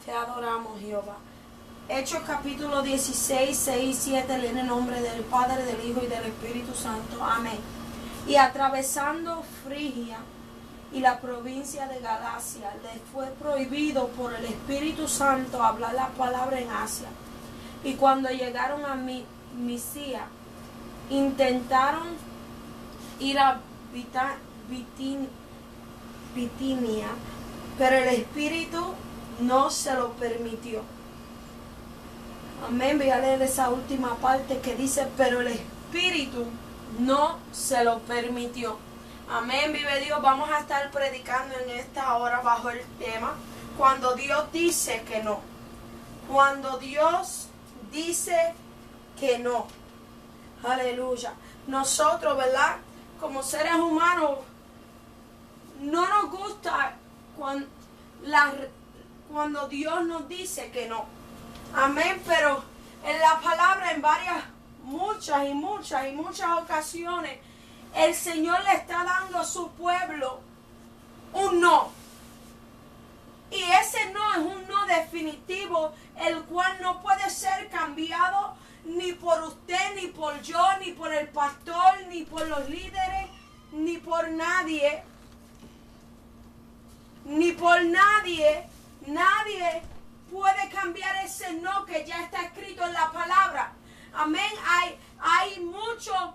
Te adoramos, Jehová. Hechos capítulo 16, 6 y 7, en el nombre del Padre, del Hijo y del Espíritu Santo. Amén. Y atravesando Frigia y la provincia de Galacia, les fue prohibido por el Espíritu Santo hablar la palabra en Asia. Y cuando llegaron a Misia, intentaron ir a Bitinia, pero el Espíritu no se lo permitió. Amén. Voy a leer esa última parte que dice, pero el Espíritu no se lo permitió. Amén. Vive Dios. Vamos a estar predicando en esta hora bajo el tema, cuando Dios dice que no. Cuando Dios dice que no. Aleluya. Nosotros, ¿verdad? Como seres humanos, no nos gusta cuando Dios nos dice que no. Amén. Pero en la palabra, en muchas ocasiones, el Señor le está dando a su pueblo un no. Y ese no es un no definitivo, el cual no puede ser cambiado ni por usted, ni por yo, ni por el pastor, ni por los líderes, ni por nadie. Ni por nadie. Nadie puede cambiar ese no que ya está escrito en la palabra. Amén. Hay muchas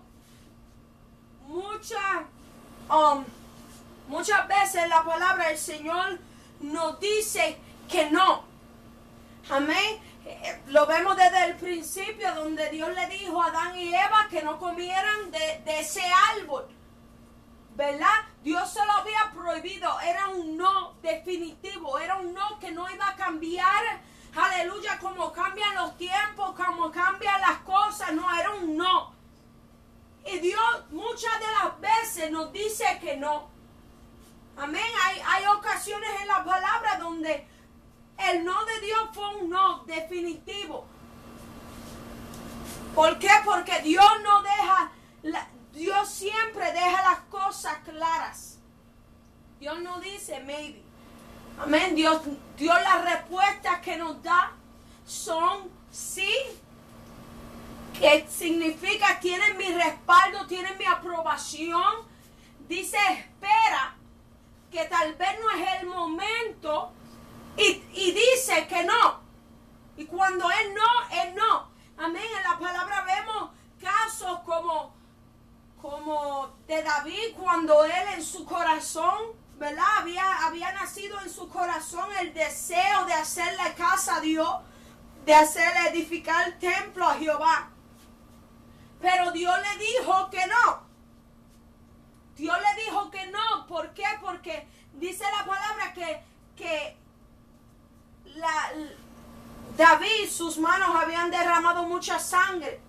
veces en la palabra el Señor nos dice que no. Amén. Lo vemos desde el principio, donde Dios le dijo a Adán y Eva que no comieran de ese árbol, ¿verdad? Dios se lo había prohibido. Era un no definitivo, era un no que no iba a cambiar. Aleluya, como cambian los tiempos, como cambian las cosas. No, era un no. Y Dios muchas de las veces nos dice que no. Amén. Hay ocasiones en la palabra donde el no de Dios fue un no definitivo. ¿Por qué? Porque Dios no deja, Dios siempre deja las cosas claras. Dios no dice maybe. Amén. Dios las respuestas que nos da son sí, que significa tienen mi respaldo, tienen mi aprobación. Dice espera, que tal vez no es el momento, y dice que no. Y cuando es no, es no. Amén. En la palabra vemos casos como de David, cuando él en su corazón, ¿verdad? Había nacido en su corazón el deseo de hacerle casa a Dios, de hacerle edificar el templo a Jehová. Pero Dios le dijo que no. Dios le dijo que no. ¿Por qué? Porque dice la palabra que David, sus manos habían derramado mucha sangre.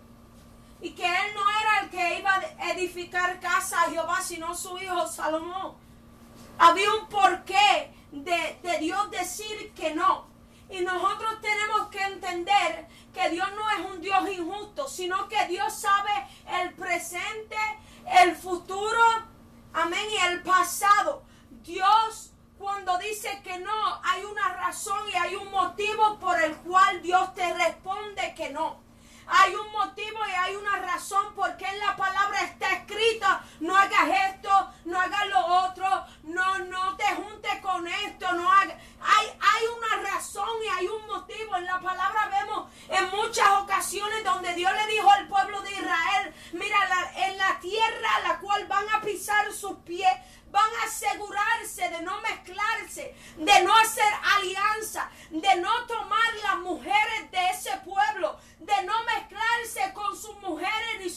Y que él no era el que iba a edificar casa a Jehová, sino su hijo Salomón. Había un porqué de Dios decir que no. Y nosotros tenemos que entender que Dios no es un Dios injusto, sino que Dios sabe el presente, el futuro, amén, y el pasado. Dios, cuando dice que no, hay una razón y hay un motivo por el cual Dios te responde que no. Hay un motivo y hay una razón porque en la palabra está escrita: no hagas esto, no hagas lo otro, no te juntes con esto, no hagas. Hay una razón y hay un motivo. En la palabra vemos en muchas ocasiones donde Dios le dijo al pueblo de Israel: mira, en la tierra a la cual van a pisar sus pies, van a asegurarse de no mezclarse, de no hacer alianza, de no tomar las mujeres de ese pueblo, de no mezclarse con sus mujeres ni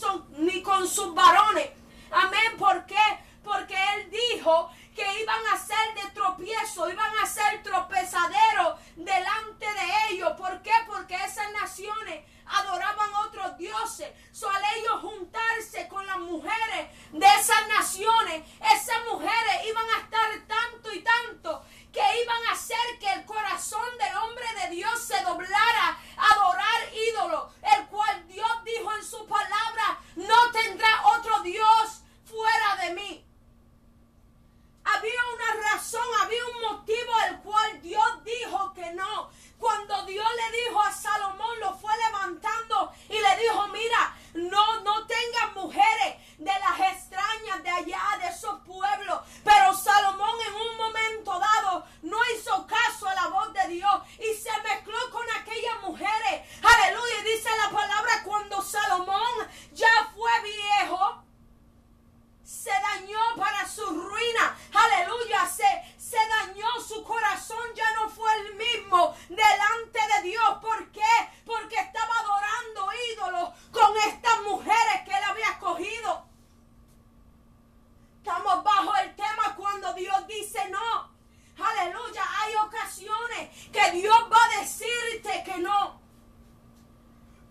que Dios va a decirte que no.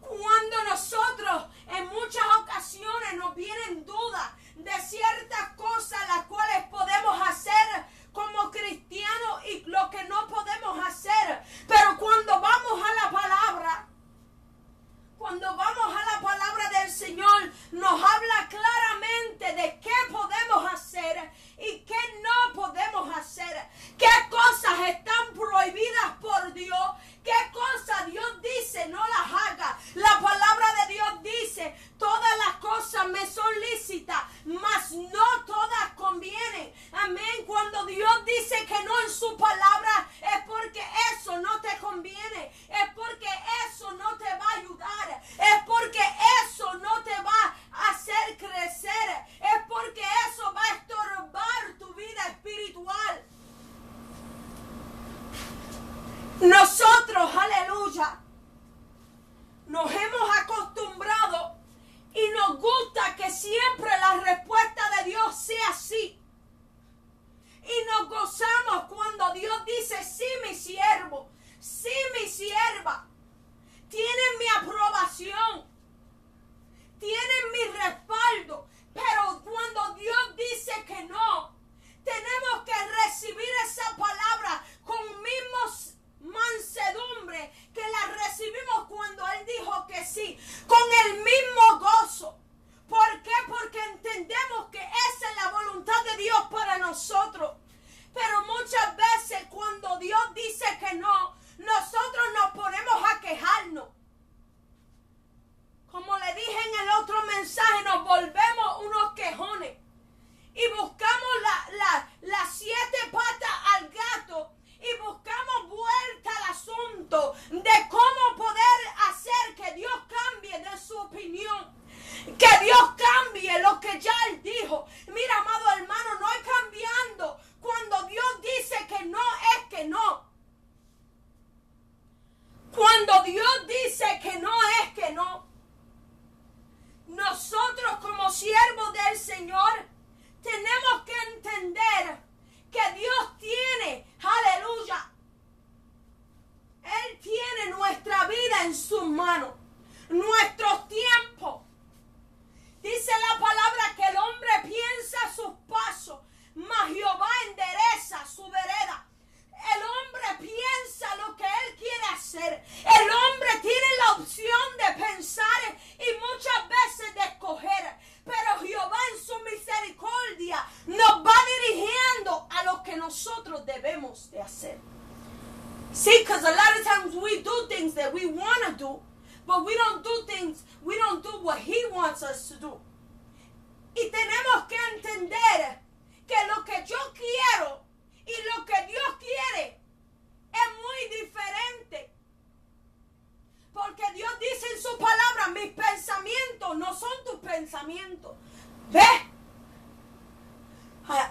Cuando nosotros en muchas ocasiones nos vienen dudas de ciertas cosas las cuales podemos hacer como cristianos y lo que no podemos hacer. Pero cuando vamos a la palabra, del Señor, nos habla claramente de qué podemos hacer y qué no podemos hacer. Qué cosas están prohibidas por Dios, qué cosas Dios dice no las haga. La palabra de Dios dice, todas las cosas me son lícitas, mas no todas convienen. Amén. Cuando Dios dice que no en su palabra, es porque eso no te conviene, es porque eso no te va a ayudar, es porque eso no te va a hacer crecer, es porque eso va a estorbar tu vida espiritual. Nosotros, aleluya, nos hemos acostumbrado y nos gusta que siempre la respuesta de Dios sea sí. Y nos gozamos cuando Dios dice, sí, mi siervo, sí, mi sierva, tienen mi aprobación, tienen mi respaldo. Pero cuando Dios dice que no, tenemos que recibir esa palabra con mismos mansedumbre que la recibimos cuando Él dijo que sí, con el mismo gozo. ¿Por qué? Porque entendemos que esa es la voluntad de Dios para nosotros. Pero muchas veces cuando Dios dice que no, nosotros nos ponemos a quejarnos. Como le dije en el otro mensaje, nos volvemos unos quejones y buscamos las 7 patas al gato y buscamos vuelta al asunto de cómo poder hacer que Dios cambie de su opinión, que Dios cambie lo que ya Él dijo. Mira, amado hermano, no es cambiando. Cuando Dios dice que no, es que no. Cuando Dios dice que no, es que no. Nosotros como siervos del Señor tenemos que entender que Dios tiene, aleluya, Él tiene nuestra vida en sus manos, nuestros tiempos. Dice la palabra que el hombre piensa sus pasos, mas Jehová endereza su vereda. El hombre piensa lo que él quiere hacer. El hombre tiene la opción de pensar y muchas veces de escoger. Pero Jehová en su misericordia nos va dirigiendo a lo que nosotros debemos de hacer. See, because a lot of times we do things that we want to do, but we don't do what He wants us to do. Y tenemos que entender que lo que yo quiero y lo que Dios quiere es muy diferente. Porque Dios dice en su palabra, mis pensamientos no son tus pensamientos. ¿Ves?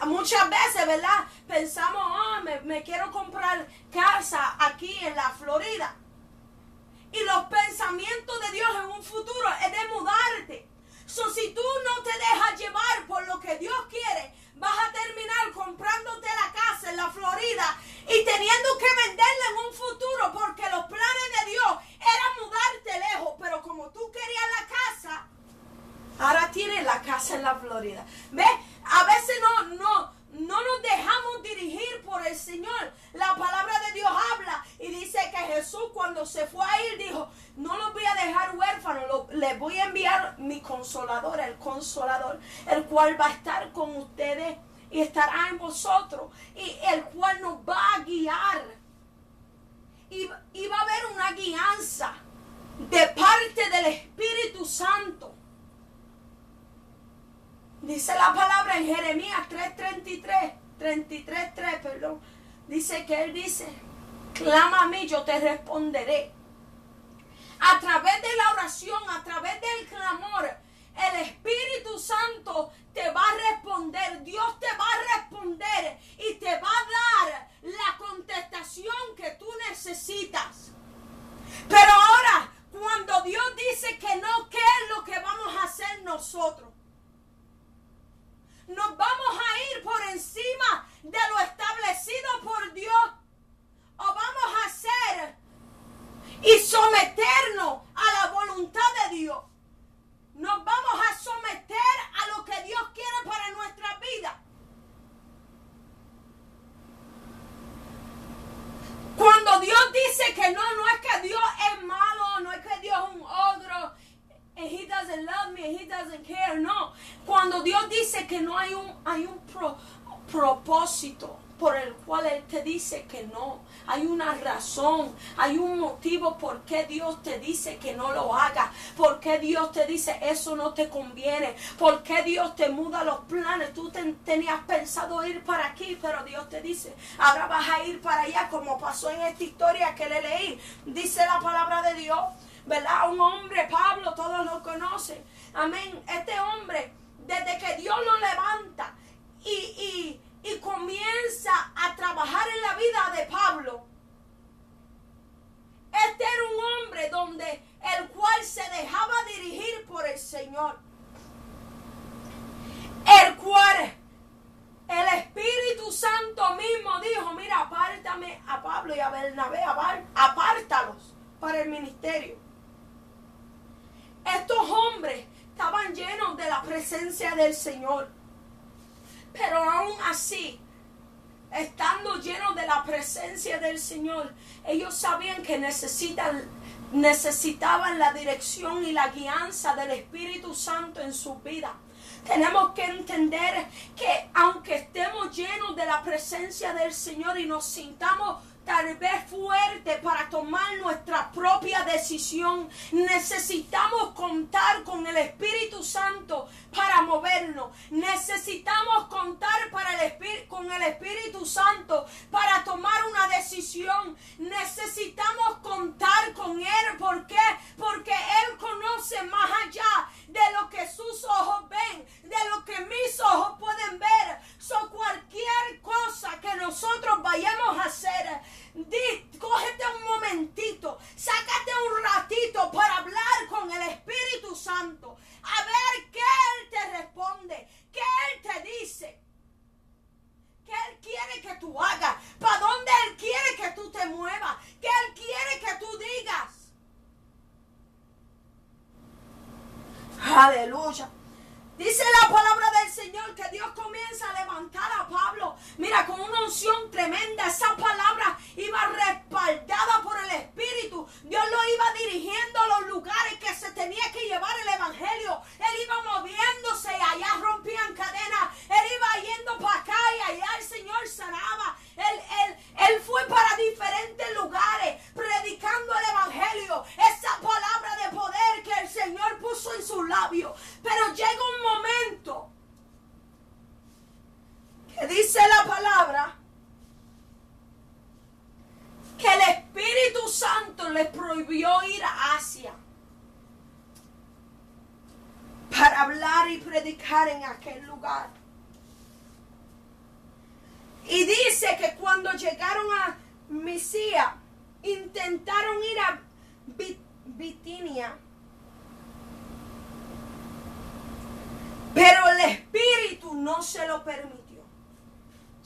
Muchas veces, ¿verdad? Pensamos, me quiero comprar casa aquí en la Florida. Y los pensamientos de Dios en un futuro es de mudarte. So, si tú no te dejas llevar por lo que Dios quiere, vas a terminar comprándote la casa en la Florida y teniendo que venderla en un futuro, porque los planes de Dios eran mudarte lejos, pero como tú querías la casa, ahora tienes la casa en la Florida. ¿Ves? A veces no nos dejamos dirigir por el Señor. La palabra de Dios habla y dice que Jesús, cuando se fue a ir, dijo, no los voy a dejar huérfanos, les voy a enviar mi consolador, el cual va a estar con ustedes y estará en vosotros, y el cual nos va a guiar. Y va a haber una guianza de parte del Espíritu Santo. Dice la palabra en Jeremías 33:3, dice que Él dice, clama a mí, yo te responderé. A través de la oración, a través del clamor, el Espíritu Santo te va a responder. Dios te va a responder y te va a dar la contestación que tú necesitas. Pero ahora, cuando Dios dice que no, ¿qué es lo que vamos a hacer nosotros? ¿Nos vamos a ir por encima de lo establecido por Dios? ¿O vamos a hacer te dice que no. Hay una razón, hay un motivo por qué Dios te dice que no lo hagas. Por qué Dios te dice eso no te conviene. Por qué Dios te muda los planes. Tú tenías pensado ir para aquí, pero Dios te dice, ahora vas a ir para allá, como pasó en esta historia que le leí. Dice la palabra de Dios, ¿verdad? Un hombre, Pablo, todos lo conocen. Amén. Este hombre, desde que Dios lo levanta y comienza a trabajar en la vida de Pablo, este era un hombre donde el cual se dejaba dirigir por el Señor, el cual el Espíritu Santo mismo dijo, mira, apártame a Pablo y a Bernabé, apártalos para el ministerio. Estos hombres estaban llenos de la presencia del Señor. Pero aún así, estando llenos de la presencia del Señor, ellos sabían que necesitaban la dirección y la guianza del Espíritu Santo en su vida. Tenemos que entender que aunque estemos llenos de la presencia del Señor y nos sintamos tal vez fuerte para tomar nuestra propia decisión, necesitamos contar con el Espíritu Santo para movernos. Necesitamos contar con el Espíritu Santo para tomar una decisión. Necesitamos contar con Él. ¿Por qué? Porque Él conoce más allá de lo que sus ojos ven, de lo que mis ojos pueden ver. Cualquier cosa que nosotros vayamos a hacer, cógete un momentito, sácate un ratito para hablar con el Espíritu Santo, a ver qué Él te responde, qué Él te dice, qué Él quiere que tú hagas, para dónde Él quiere que tú te muevas, qué Él quiere que tú digas. Aleluya. Dice la palabra del Señor que Dios comienza a levantar a Pablo. Mira, con una unción tremenda. Esa palabra iba respaldada por el Espíritu. Dios lo iba dirigiendo a los lugares que se tenía que llevar el Evangelio. Él iba moviéndose y allá rompían cadenas. Él iba yendo para acá y allá el Señor sanaba. Él fue para diferentes lugares predicando el Evangelio. Esa palabra de poder que el Señor puso en sus labios. Pero llega un momento que dice la palabra que el Espíritu Santo le prohibió ir a Asia para hablar y predicar en aquel lugar. Y dice que cuando llegaron a Misia, intentaron ir a Bitinia, pero el Espíritu no se lo permitió.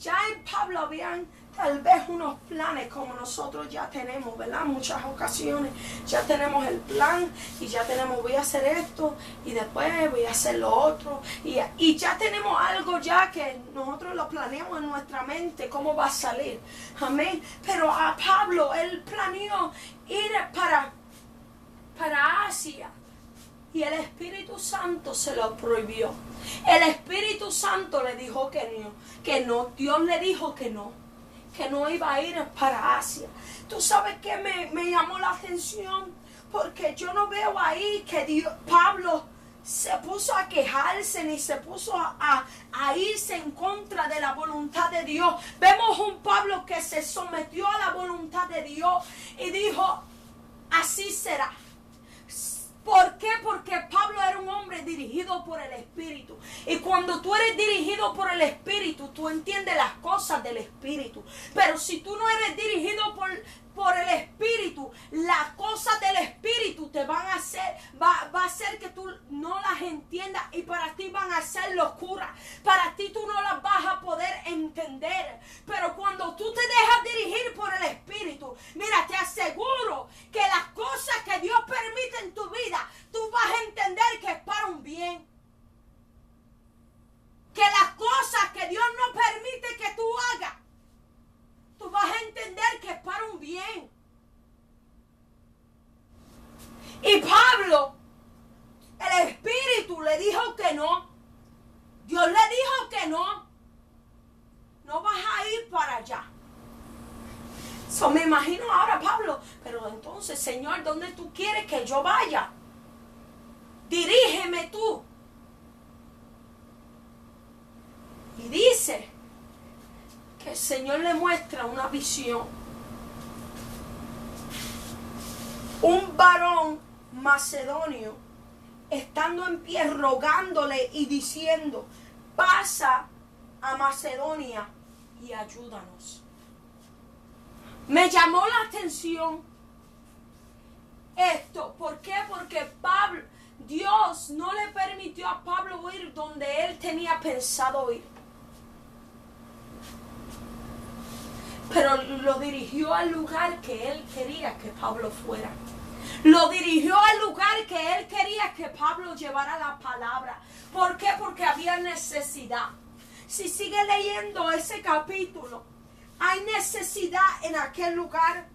Ya en Pablo habían tal vez unos planes como nosotros ya tenemos, ¿verdad? Muchas ocasiones ya tenemos el plan y ya tenemos, voy a hacer esto y después voy a hacer lo otro. Y ya tenemos algo ya que nosotros lo planeamos en nuestra mente, cómo va a salir. Amén. Pero a Pablo, él planeó ir para Asia. Y el Espíritu Santo se lo prohibió. El Espíritu Santo le dijo que no. Dios le dijo que no iba a ir para Asia. ¿Tú sabes qué me llamó la atención? Porque yo no veo ahí que Pablo se puso a quejarse ni se puso a irse en contra de la voluntad de Dios. Vemos un Pablo que se sometió a la voluntad de Dios y dijo, así será. ¿Por qué? Porque Pablo era un hombre dirigido por el Espíritu. Y cuando tú eres dirigido por el Espíritu, tú entiendes las cosas del Espíritu. Pero si tú no eres dirigido por el Espíritu, las cosas del Espíritu te van a hacer, va a hacer que tú no las entiendas y para ti van a ser locura. Para ti tú no las vas a poder entender. Pero cuando tú te dejas dirigir por el Espíritu, mira, te aseguro que las cosas que Dios permite en tu vida, tú vas a entender que es para un bien. Que las cosas que Dios no permite que tú hagas, tú vas a entender que es para un bien. Y Pablo, el Espíritu le dijo que no. Dios le dijo que no. No vas a ir para allá. ahora, Pablo. Pero entonces, Señor, ¿dónde tú quieres que yo vaya? Dirígeme tú. Y dice que el Señor le muestra una visión. Un varón macedonio, estando en pie, rogándole y diciendo: pasa a Macedonia y ayúdanos. Me llamó la atención esto. ¿Por qué? Porque Dios no le permitió a Pablo ir donde él tenía pensado ir, pero lo dirigió al lugar que él quería que Pablo fuera. Lo dirigió al lugar que él quería que Pablo llevara la palabra. ¿Por qué? Porque había necesidad. Si sigue leyendo ese capítulo, hay necesidad en aquel lugar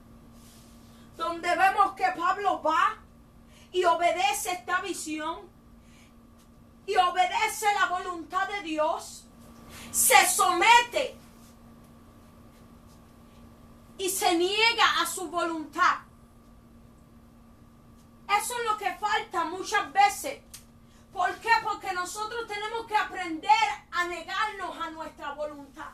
donde vemos que Pablo va y obedece esta visión y obedece la voluntad de Dios, se somete y se niega a su voluntad. Eso es lo que falta muchas veces. ¿Por qué? Porque nosotros tenemos que aprender a negarnos a nuestra voluntad.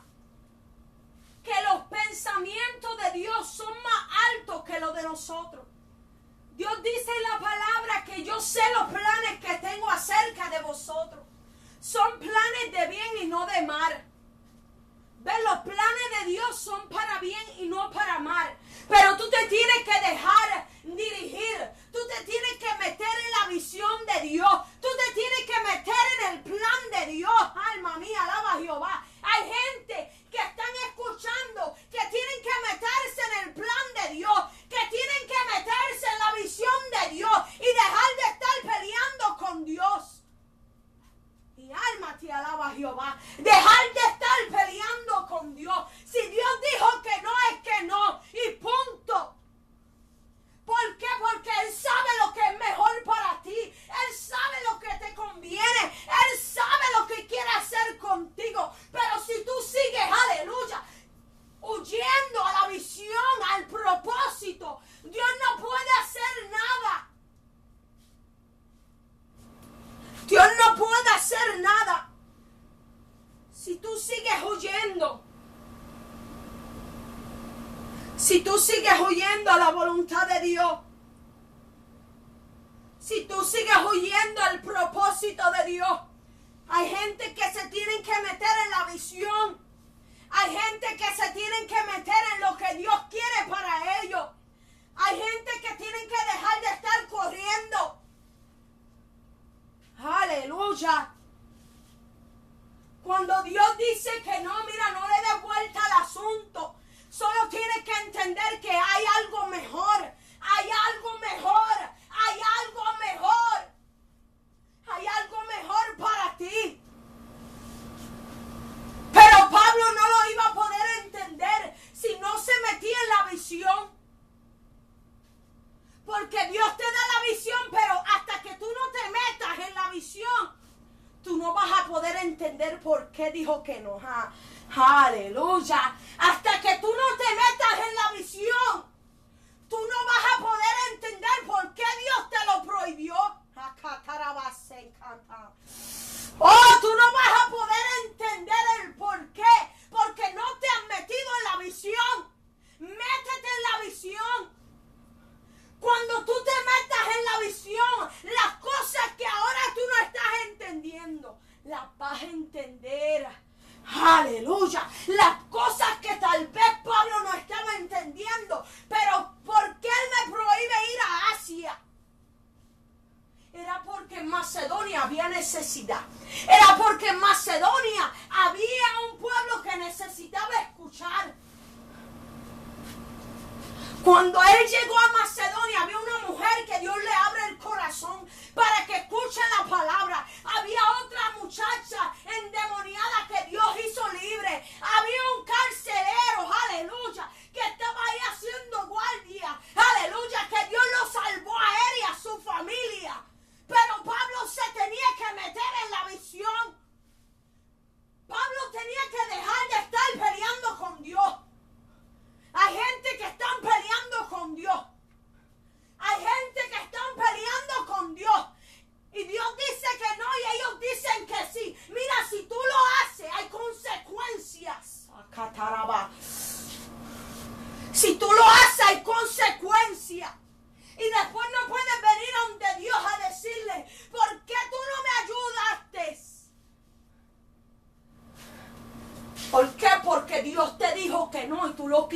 Que los pensamientos de Dios son más altos que los de nosotros. Dios dice en la palabra que yo sé los planes que tengo acerca de vosotros. Son planes de bien y no de mal. ¿Ves? Los planes de Dios son para bien y no para mal. Pero tú te tienes que dejar dirigir. Tú te tienes que meter en la visión de Dios. Tú te tienes que meter en el plan de Dios. Alma mía, alaba a Jehová. Hay gente que están escuchando que tienen que meterse en el plan de Dios, que tienen que meterse en la visión de Dios y dejar de estar peleando con Dios. Mi alma te alaba a Jehová. Dejar de estar peleando con Dios. Si Dios dijo que no, es que no. Y punto. ¿Por qué? Porque Él sabe lo que es mejor para ti. Él sabe lo que te conviene. Él sabe lo que quiere hacer contigo. Pero si tú sigues, aleluya, huyendo a la visión, al propósito, Dios no puede hacer nada. Dios no puede hacer nada. Si tú sigues huyendo. Si tú sigues huyendo a la voluntad de Dios. Si tú sigues huyendo al propósito de Dios. Hay gente que se tienen que meter en la visión. Hay gente que se tienen que meter en lo que Dios quiere para ellos. Hay gente que tienen que dejar de estar corriendo. Aleluya. Cuando Dios dice que no, mira, no le des vuelta al asunto. Solo tienes que entender que hay algo mejor. Hay algo mejor. Hay algo mejor. Hay algo mejor para ti. Pero Pablo no lo iba a poder entender si no se metía en la visión. Porque Dios te da la visión, pero hasta que tú no te metas en la visión, tú no vas a poder entender por qué dijo que no. Aleluya. Hasta que tú no te metas en la visión, tú no vas a poder entender por qué Dios te lo prohibió. Oh, tú no vas a poder entender el por qué. Porque no te has metido en la visión. Métete en la visión. Cuando tú te metas en la visión, las cosas que ahora tú no estás entendiendo, las vas a entender. Aleluya. Las cosas que tal vez Pablo no estaba entendiendo. Pero ¿por qué él me prohíbe ir a Asia? Era porque en Macedonia había necesidad. Era porque en Macedonia había un pueblo que necesitaba escuchar. Cuando él llegó a Macedonia, había una mujer que Dios le abre el corazón para que escuche la palabra. Había otra muchacha endemoniada que Dios hizo libre. Había un carcelero, aleluya, que estaba ahí haciendo guardia. Aleluya, que Dios lo salvó a él y a su familia. Pero Pablo se tenía que meter en la visión. Pablo tenía que dejar de estar peleando con Dios. Hay gente que están peleando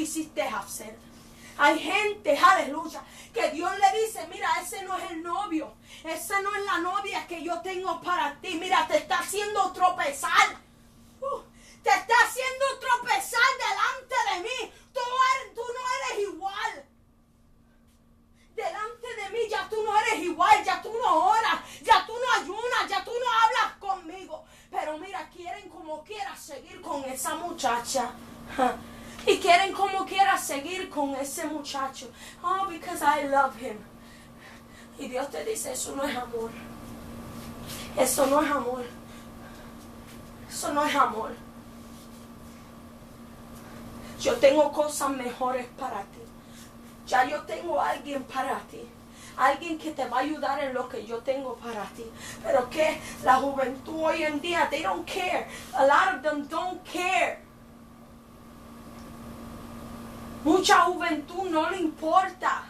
quisiste hacer. Hay gente, aleluya, que Dios le dice, mira, ese no es el novio, esa no es la novia que yo tengo para ti. Mira, te está haciendo tropezar. Te está haciendo tropezar delante de mí. Tú no eres igual. Delante de mí ya tú no eres igual, ya tú no oras, ya tú no ayunas, ya tú no hablas conmigo. Pero mira, quieren como quiera seguir con esa muchacha. Y quieren como quiera seguir con ese muchacho. Oh, because I love him. Y Dios te dice, eso no es amor. Eso no es amor. Eso no es amor. Yo tengo cosas mejores para ti. Ya yo tengo a alguien para ti. Alguien que te va a ayudar en lo que yo tengo para ti. Pero que la juventud hoy en día, they don't care. A lot of them don't care. Mucha juventud no le importa.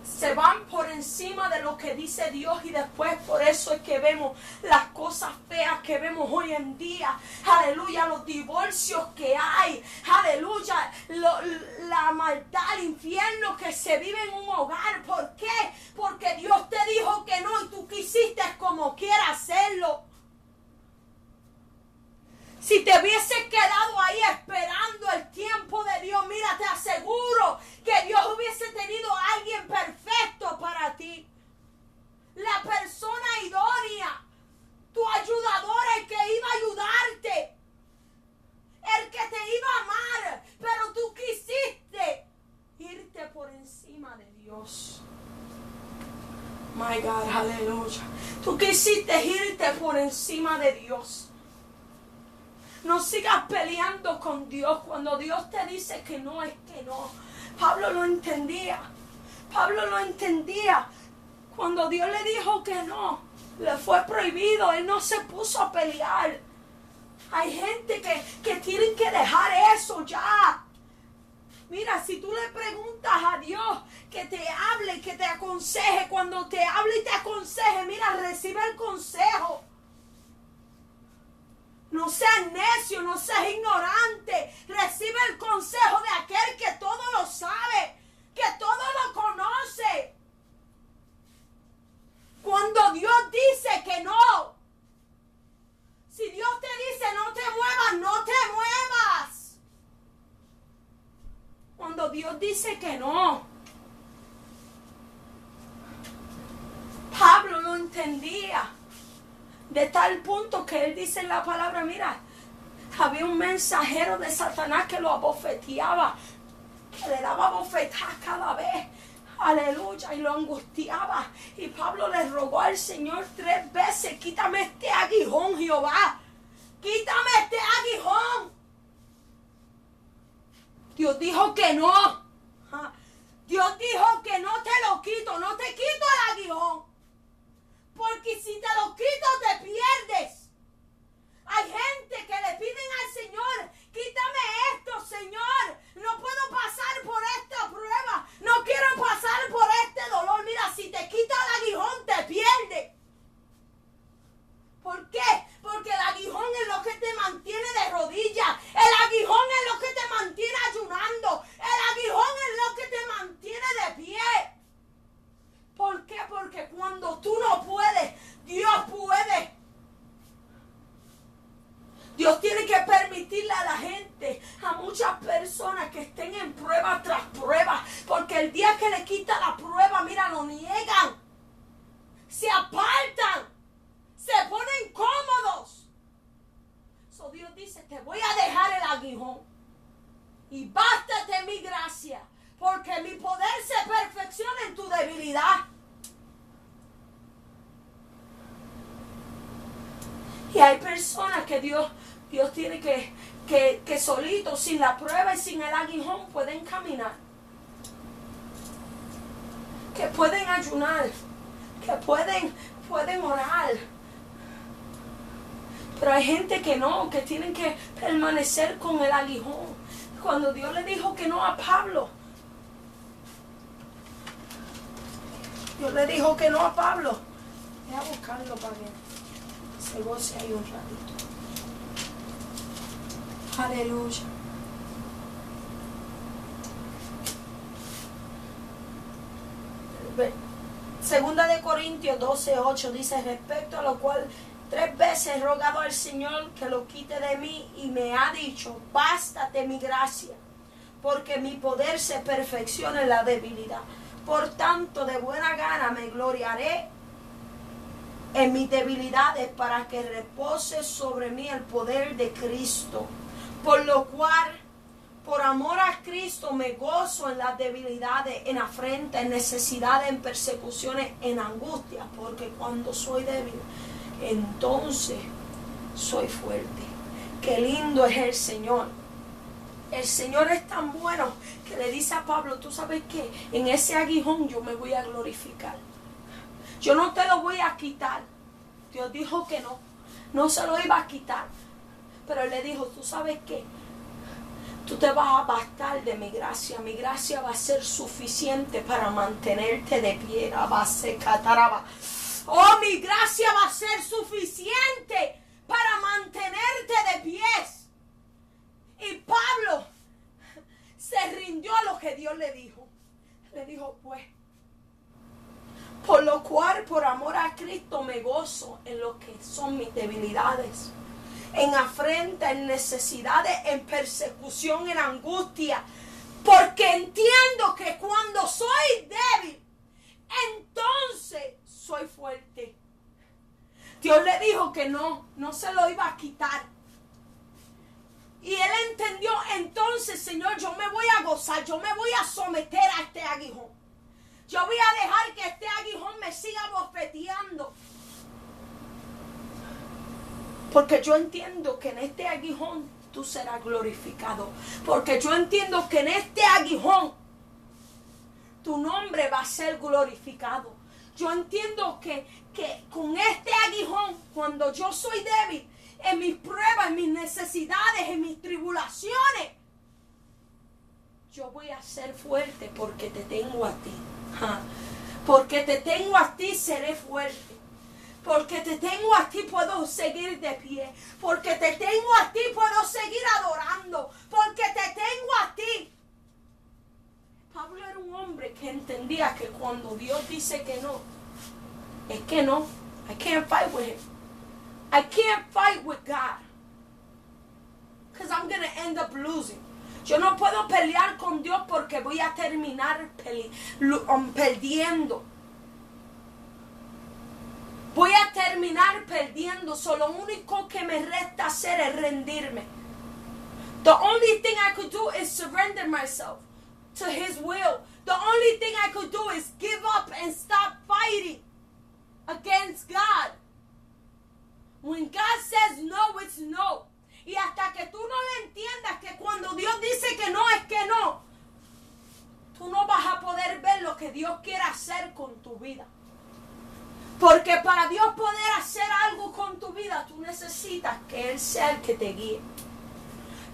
Se van por encima de lo que dice Dios y después por eso es que vemos las cosas feas que vemos hoy en día. Aleluya, los divorcios que hay. Aleluya, la maldad, el infierno que se vive en un hogar. ¿Por qué? Porque Dios te dijo que no y tú quisiste como quiera hacerlo. Si te hubieses quedado ahí esperando el tiempo de Dios, mira, te aseguro que Dios hubiese tenido a alguien perfecto para ti. La persona idónea, tu ayudador, el que iba a ayudarte, el que te iba a amar, pero tú quisiste irte por encima de Dios. My God, aleluya. Tú quisiste irte por encima de Dios. No sigas peleando con Dios. Cuando Dios te dice que no, es que no. Pablo lo entendía. Pablo lo entendía. Cuando Dios le dijo que no, le fue prohibido. Él no se puso a pelear. Hay gente que tienen que dejar eso ya. Mira, si tú le preguntas a Dios que te hable, que te aconseje, cuando te hable y te aconseje, mira, recibe el consejo. No seas necio, no seas ignorante. Recibe el consejo de aquel que todo lo sabe, que todo lo conoce. Cuando Dios dice que no, si Dios te dice no te muevas, no te muevas. Cuando Dios dice que no. Pablo lo entendía. De tal punto que él dice en la palabra, mira, había un mensajero de Satanás que lo abofeteaba, que le daba bofetadas cada vez, aleluya, y lo angustiaba. Y Pablo le rogó al Señor 3 veces, quítame este aguijón, Jehová, quítame este aguijón. Dios dijo que no. Dios dijo que no te lo quito, no te quito el aguijón. Porque si te lo quito te pierdes. Hay gente que le piden al Señor, quítame esto, Señor. No puedo pasar por esta prueba. No quiero pasar por este dolor. Mira, si te quita el aguijón te pierdes. ¿Por qué? Porque el aguijón es lo que te mantiene de rodillas. El aguijón es lo que te mantiene ayunando. El aguijón es lo que te mantiene de pie. ¿Por qué? Porque cuando tú no puedes, Dios puede. Dios tiene que permitirle a la gente, a muchas personas que estén en prueba tras prueba, porque el día que le quita la prueba, mira, lo niegan, se apartan, se ponen cómodos. So Dios dice, te voy a dejar el aguijón y bástate mi gracia, porque mi poder se perfecciona en tu debilidad. Y hay personas que Dios tiene que solitos, sin la prueba y sin el aguijón, pueden caminar. Que pueden ayunar. Que pueden orar. Pero hay gente que no, que tienen que permanecer con el aguijón. Cuando Dios le dijo que no a Pablo, Dios le dijo que no a Pablo. Voy a buscarlo para que se goce ahí un ratito. Aleluya. Segunda de Corintios 12:8 dice: respecto a lo cual 3 veces he rogado al Señor que lo quite de mí, y me ha dicho: bástate mi gracia, porque mi poder se perfecciona en la debilidad. Por tanto, de buena gana me gloriaré en mis debilidades, para que repose sobre mí el poder de Cristo. Por lo cual, por amor a Cristo, me gozo en las debilidades, en afrenta, en necesidades, en persecuciones, en angustia, porque cuando soy débil, entonces soy fuerte. Qué lindo es el Señor. El Señor es tan bueno que le dice a Pablo: tú sabes qué, en ese aguijón yo me voy a glorificar. Yo no te lo voy a quitar. Dios dijo que no se lo iba a quitar. Pero Él le dijo: tú sabes qué, tú te vas a bastar de mi gracia. Mi gracia va a ser suficiente para mantenerte de pie. Oh, mi gracia va a ser suficiente para mantenerte de pies. Y Pablo se rindió a lo que Dios le dijo. Le dijo: pues, por lo cual, por amor a Cristo, me gozo en lo que son mis debilidades, en afrenta, en necesidades, en persecución, en angustia, porque entiendo que cuando soy débil, entonces soy fuerte. Dios le dijo que no se lo iba a quitar. Y él entendió: entonces, Señor, yo me voy a gozar, yo me voy a someter a este aguijón. Yo voy a dejar que este aguijón me siga bofeteando. Porque yo entiendo que en este aguijón tú serás glorificado. Porque yo entiendo que en este aguijón tu nombre va a ser glorificado. Yo entiendo que con este aguijón, cuando yo soy débil, en mis pruebas, en mis necesidades, en mis tribulaciones, yo voy a ser fuerte porque te tengo a ti. Porque te tengo a ti, seré fuerte. Porque te tengo a ti, puedo seguir de pie. Porque te tengo a ti, puedo seguir adorando. Porque te tengo a ti. Pablo era un hombre que entendía que cuando Dios dice que no, es que no. I can't fight with him. I can't fight with God. Because I'm going to end up losing. Yo no puedo pelear con Dios porque voy a terminar perdiendo. Voy a terminar perdiendo. So, lo único que me resta hacer es rendirme. The only thing I could do is surrender myself to His will. The only thing I could do is give up and stop fighting against God. When God says no, it's no. Y hasta que tú no le entiendas que cuando Dios dice que no, es que no, tú no vas a poder ver lo que Dios quiere hacer con tu vida. Porque para Dios poder hacer algo con tu vida, tú necesitas que Él sea el que te guíe.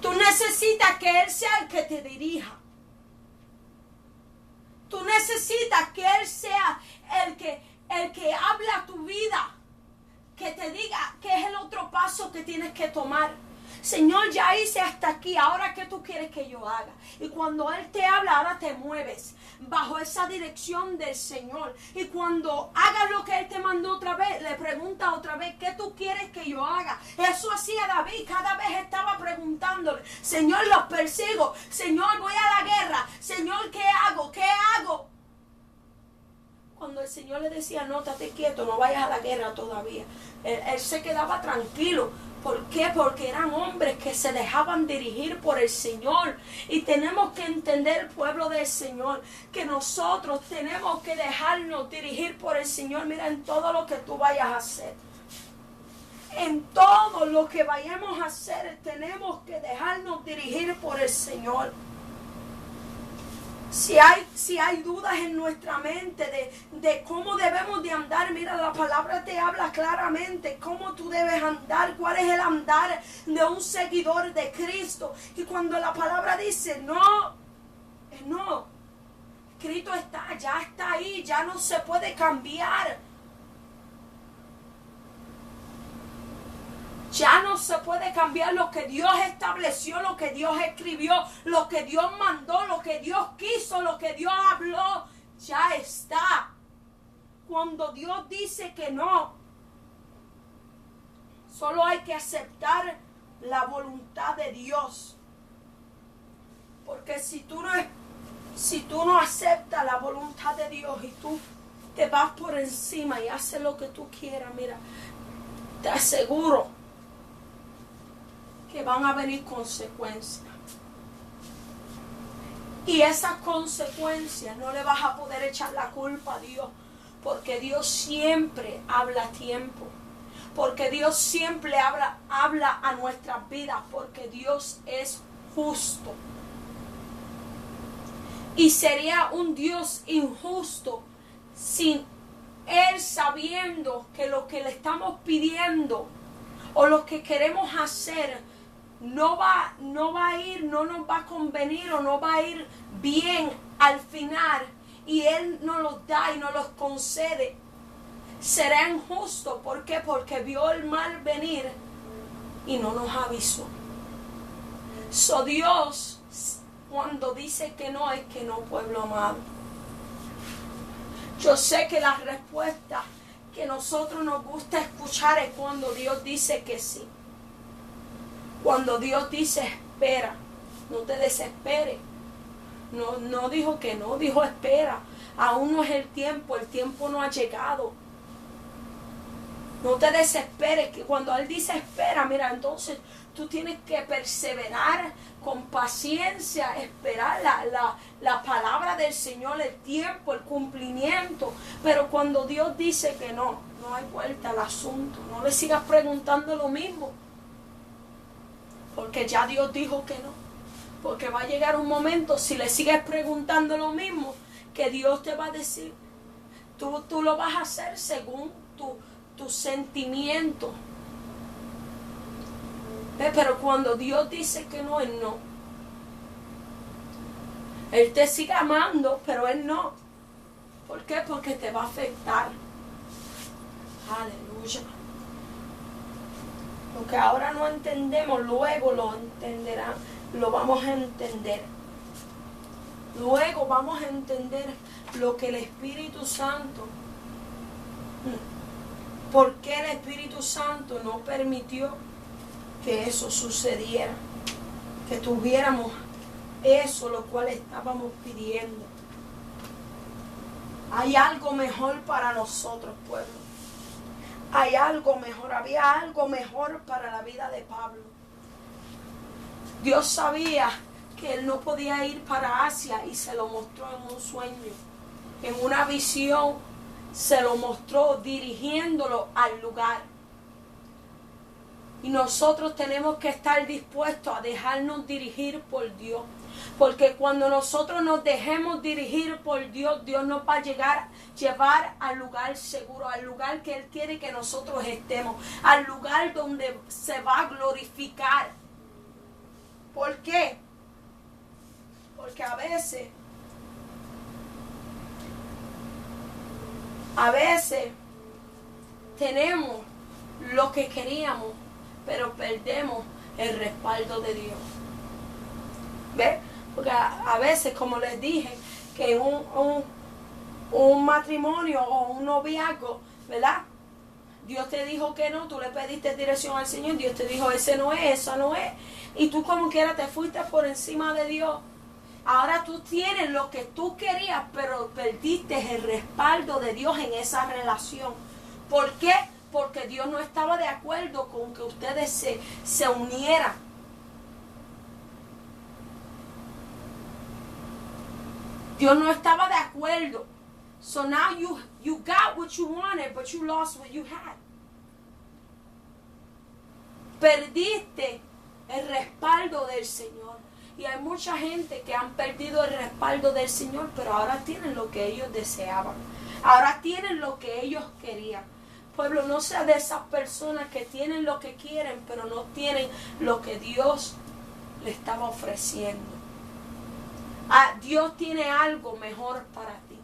Tú necesitas que Él sea el que te dirija. Tú necesitas que Él sea el que habla a tu vida. Que te diga qué es el otro paso que tienes que tomar. Señor, ya hice hasta aquí, ahora ¿qué tú quieres que yo haga? Y cuando Él te habla, ahora te mueves bajo esa dirección del Señor. Y cuando hagas lo que Él te mandó otra vez, le pregunta otra vez: ¿qué tú quieres que yo haga? Eso hacía David, cada vez estaba preguntándole: Señor, los persigo, Señor, voy a la guerra, Señor, ¿qué hago? ¿Qué hago? Cuando el Señor le decía: no, estate quieto, no vayas a la guerra todavía, él se quedaba tranquilo. ¿Por qué? Porque eran hombres que se dejaban dirigir por el Señor. Y tenemos que entender, pueblo del Señor, que nosotros tenemos que dejarnos dirigir por el Señor. Mira, en todo lo que tú vayas a hacer, en todo lo que vayamos a hacer, tenemos que dejarnos dirigir por el Señor. Si hay dudas en nuestra mente de cómo debemos de andar, mira, la palabra te habla claramente cómo tú debes andar, cuál es el andar de un seguidor de Cristo. Y cuando la palabra dice no, no, Cristo ya está ahí, ya no se puede cambiar. Ya no se puede cambiar lo que Dios estableció, lo que Dios escribió, lo que Dios mandó, lo que Dios quiso, lo que Dios habló. Ya está. cuando Dios dice que no, solo hay que aceptar la voluntad de Dios. Porque si tú no aceptas la voluntad de Dios y tú te vas por encima y haces lo que tú quieras, mira, te aseguro que van a venir consecuencias. Y esas consecuencias no le vas a poder echar la culpa a Dios, porque Dios siempre habla a tiempo, porque Dios siempre habla a nuestras vidas, porque Dios es justo. Y sería un Dios injusto sin Él sabiendo que lo que le estamos pidiendo o lo que queremos hacer no va a ir, no nos va a convenir o no va a ir bien al final, y Él nos los da y nos los concede. Será injusto. ¿Por qué? Porque vio el mal venir y no nos avisó. So Dios, cuando dice que no, es que no, pueblo amado. Yo sé que la respuesta que nosotros nos gusta escuchar es cuando Dios dice que sí. Cuando Dios dice espera, no te desesperes. No dijo que no, dijo espera. Aún no es el tiempo no ha llegado. No te desesperes, que cuando Él dice espera, mira, entonces tú tienes que perseverar con paciencia, esperar la palabra del Señor, el tiempo, el cumplimiento. Pero cuando Dios dice que no hay vuelta al asunto. No le sigas preguntando lo mismo, porque ya Dios dijo que no. Porque va a llegar un momento, si le sigues preguntando lo mismo, que Dios te va a decir, tú lo vas a hacer según tu sentimiento. Pero cuando Dios dice que no, Él no. Él te sigue amando, pero Él no. ¿Por qué? Porque te va a afectar. Aleluya. Lo que ahora no entendemos, luego lo entenderán. Lo vamos a entender. Luego vamos a entender lo que el Espíritu Santo, por qué el Espíritu Santo no permitió que eso sucediera, que tuviéramos eso, lo cual estábamos pidiendo. Hay algo mejor para nosotros, pueblo. Hay algo mejor, había algo mejor para la vida de Pablo. Dios sabía que él no podía ir para Asia y se lo mostró en un sueño, en una visión. Se lo mostró dirigiéndolo al lugar. Y nosotros tenemos que estar dispuestos a dejarnos dirigir por Dios. Porque cuando nosotros nos dejemos dirigir por Dios, Dios nos va a llevar al lugar seguro, al lugar que Él quiere que nosotros estemos, al lugar donde se va a glorificar. ¿Por qué? Porque a veces tenemos lo que queríamos, pero perdemos el respaldo de Dios. ¿Ves? Porque a veces, como les dije, que un matrimonio o un noviazgo, ¿verdad? Dios te dijo que no, tú le pediste dirección al Señor, Dios te dijo ese no es, esa no es, y tú como quiera te fuiste por encima de Dios. Ahora tú tienes lo que tú querías, pero perdiste el respaldo de Dios en esa relación. ¿Por qué? Porque Dios no estaba de acuerdo con que ustedes se unieran. Dios no estaba de acuerdo. So now you got what you wanted, but you lost what you had. Perdiste el respaldo del Señor. Y hay mucha gente que han perdido el respaldo del Señor, pero ahora tienen lo que ellos deseaban. Ahora tienen lo que ellos querían. Pueblo, no sea de esas personas que tienen lo que quieren, pero no tienen lo que Dios le estaba ofreciendo. Dios tiene algo mejor para ti.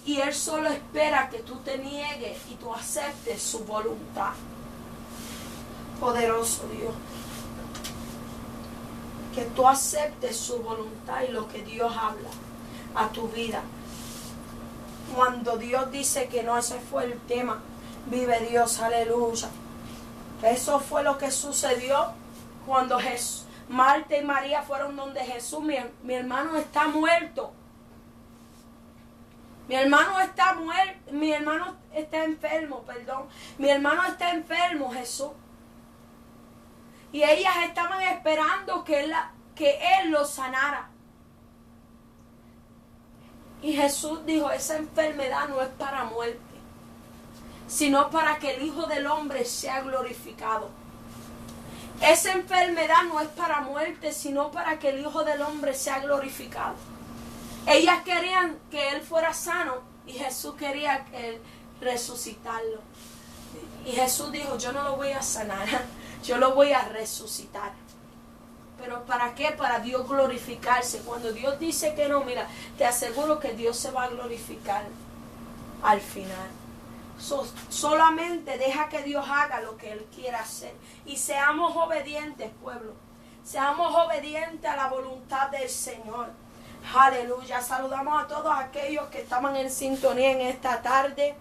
Y Él solo espera que tú te niegues y tú aceptes su voluntad. Poderoso Dios. Que tú aceptes su voluntad y lo que Dios habla a tu vida. Cuando Dios dice que no, ese fue el tema. Vive Dios, aleluya. Eso fue lo que sucedió cuando Marta y María fueron donde Jesús. Mi hermano está muerto. Mi hermano está muerto. Mi hermano está enfermo, perdón. Mi hermano está enfermo, Jesús. Y ellas estaban esperando que Él lo sanara. Y Jesús dijo, esa enfermedad no es para muerte, sino para que el Hijo del Hombre sea glorificado. Esa enfermedad no es para muerte, sino para que el Hijo del Hombre sea glorificado. Ellas querían que Él fuera sano y Jesús quería que Él resucitarlo. Y Jesús dijo, yo no lo voy a sanar, yo lo voy a resucitar. ¿Pero para qué? Para Dios glorificarse. Cuando Dios dice que no, mira, te aseguro que Dios se va a glorificar al final. Solamente deja que Dios haga lo que Él quiera hacer. Y seamos obedientes, pueblo. Seamos obedientes a la voluntad del Señor. Aleluya. Saludamos a todos aquellos que estaban en sintonía en esta tarde.